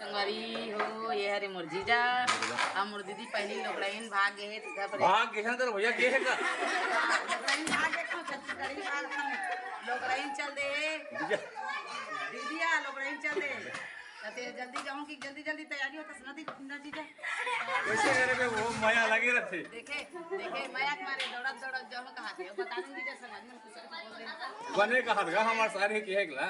संगवारी हो ये हरे मोर जीजा और मोर दीदी पहली लोकड़ाइन भाग गए भाग गए तो भैया के है का लोकड़ाइन भाग गए छत्तीसगढ़ी भाग लोकड़ाइन चल दे दीदिया लोकड़ाइन चल दे ते जल्दी जाऊं कि जल्दी जल्दी तैयारी हो तो सुनाती ना जीजा वैसे मेरे पे वो माया लगे रहते देखे माया के मारे दौड़त दौड़त जाऊं कहां थे बता दूं जीजा समझ में कुछ बोल दे बने का हरगा हमार सारे के है गला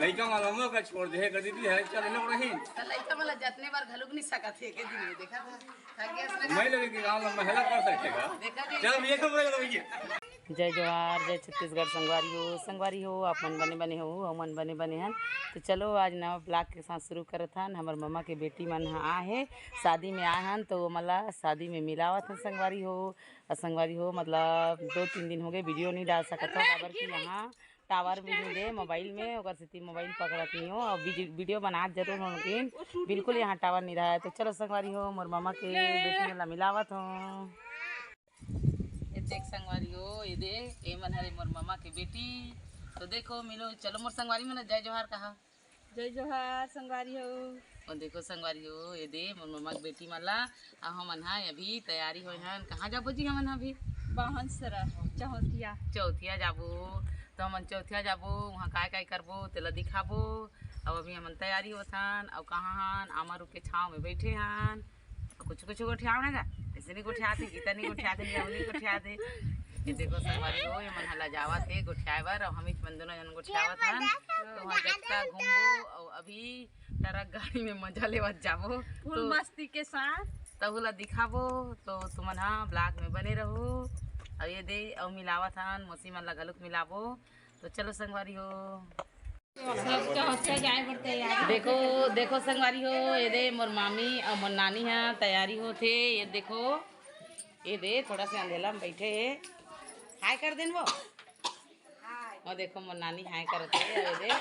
लइका मालूम का छोड़ दे कर दीदी है चल लोग नहीं तो लइका वाला जतने बार घलुक नहीं सका थे के दिन में देखा था मैं लगे कि गांव में महिला कर सकेगा चल ये खबर है भैया जय जोहार जय छत्तीसगढ़ संगवारी हो आप मन बने हो हम मन बने हन तो चलो आज नवा ब्लॉग के साथ शुरू करत हन हमार मम्मा के बेटी मन आए शादी में आए हन तो मला शादी में मिलावत हन संगवारी हो मतलब 2-3 दिन हो गए वीडियो नहीं डाल सकत हो काबर कि यहाँ टावर भी नहीं दे मोबाइल में और सिटी मोबाइल पकड़त नहीं हो और वीडियो बना जरूर हो लेकिन बिल्कुल यहाँ टावर नहीं रहा है। तो चलो संगवारी हो मोर मम्मा के बेटी मन मिलावत हो देख संगवारी हो ये देख ए मन हरे मोर मम्मा के बेटी तो देखो मिलो चलो मोर संगवारी मन जय जोहार कहा जय जोहार संगवारी हो और देखो संगवारी हो ये दे मोर मम्मा के बेटी मन ला हमन हा अभी तैयारी होय हन कहाँ जाबो जी हमन अभी बाहन सरा चौथिया जाबो तो हमन चौथिया जाबो वहाँ काय करबो तेला दिखाबो अब अभी हमन तैयारी होथन और कहाँ हन आमर के छाँव में बैठे हन कुछ गोठियाव ना ऐसे नहीं गोठियाते गीता नहीं गोठियाते नहीं गोठियाते ये देखो संगवारी हो ये मन हला जावत है गोठियाए बर और हम मन दोनों जन गोठियावत हन तो वहाँ जगता घूमबो और अभी ट्रक गाड़ी में मजा लेवत जाबो फुल मस्ती के साथ तहुला दिखाबो तो तुमन हाँ ब्लॉग में बने रहो और ये दे और मिलावत हन मौसी मन ला घलुक मिलाबो तो चलो संगवारी हो देखो संगवारी हो ये दे मोर मामी और मोर नानी है तैयारी होते ये देखो ये दे थोड़ा सा अंधेला में बैठे है हाय कर देन वो और देखो मोर नानी हाय करते है ये दे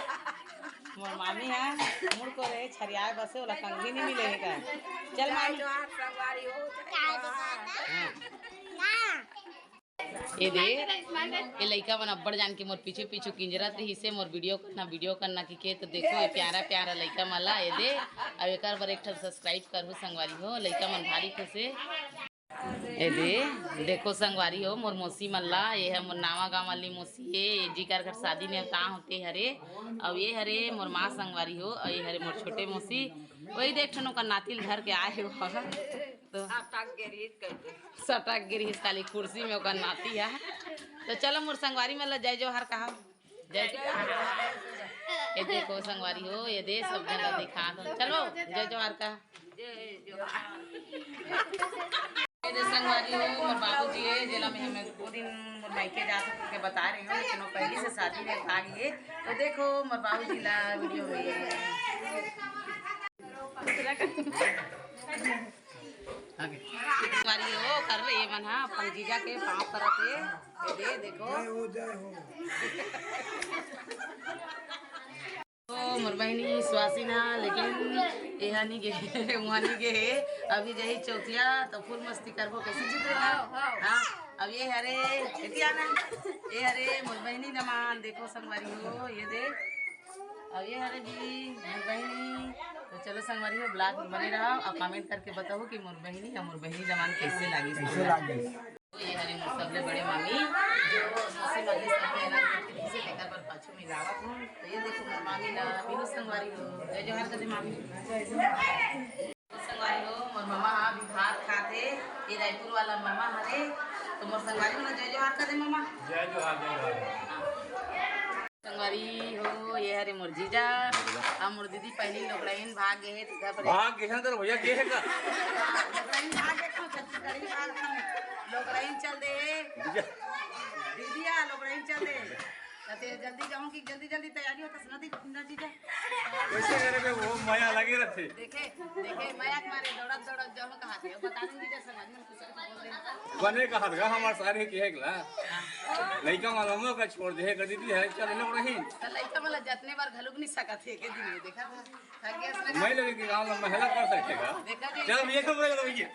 मोर मामी है मुड़ को रे छरियाए बसे वाला कंघी नहीं मिले का चल मामी ये दे ये लइका मन अब्बड़ जान के मोर पीछे किंजरत रही से मोर वीडियो करना की तो देखो ये प्यारा लइका मला ये दे अब एक बार एक सब्सक्राइब करहु संगवारी हो लइका मन भारी खुश ये दे देखो संगवारी हो मोर मौसी मल्ला ये है मोर नावा गाँव वाली मौसी ये जी कर शादी में ता होते हरे और ये हरे मोर माँ संगवारी हो और ये हरे मोर छोटे मौसी वही देख ठनो का नातिल घर के आए हो तो सटक गिरी खाली कुर्सी में ओकर नाती है तो चलो मोर संगवारी में जय जोहार कहा जय ये देखो संगवारी हो ये दे सब जगह दिखा दो चलो जय जोहार कहा ये संगवारी हो मोर बाबूजी है जिला में हमें 2 दिन मोर मायके जा के बता रहे हो लेकिन वो पहले से शादी में भाग गए तो देखो मोर बाबूजी ला वीडियो संगवारी हो कर रहे मन हाँ अपन जीजा के पाँव करते ये दे देखो तो मोर बहनी सुहासी ना लेकिन यहाँ नहीं गए वहाँ नहीं गए अभी जही चौथिया तो फुल मस्ती करबो कैसे चित्र हाँ अब ये हरे ये हरे मोर बहनी जमान देखो संगवारी हो ये दे अब ये हरे जी मोर बहनी तो चलो संगवारी हो ब्लॉग में बने रहो और कमेंट करके बताओ कि मोर बहनी या मोर बहनी जमान कैसे लगी ये हरे मोर सबले बड़े मामी जो मौसी मल्ली सबले से लेकर पर पाछू में लावत हूं तो ये देखो मोर मामी ला बिनु संगवारी हो जय जोहार कर दे मामी संगवारी हो मोर मामा अभी भात खाते ये रायपुर वाला मामा हरे तो मोर संगवारी हो जय जोहार कर दे मामा जय जोहार संगवारी हो ये हरे मोर जीजा और मोर दीदी पहली लोकड़ाइन भाग गए भाग गए तो भैया के है का लोकड़ाइन भाग गए छत्तीसगढ़ी भाग लोकड़ाइन चल दे दीदिया लोकड़ाइन चल दे ते जल्दी जाऊं कि जल्दी तैयारी हो तो सुनाती ना जीजा वैसे मेरे पे वो माया लगे रहते देखे माया के मारे दौड़त जाऊं कहां थे बता दूं जीजा समझ में कुछ बोल दे बने का हरगा हमार सारे के है गला लइका मालूम का छोड़ दे कर दीदी है चल लोग नहीं तो लइका वाला जतने बार घलुक नहीं सका थे के दिन में देखा था मैं लगे कि गांव में महिला कर सकेगा चल ये खबर है भैया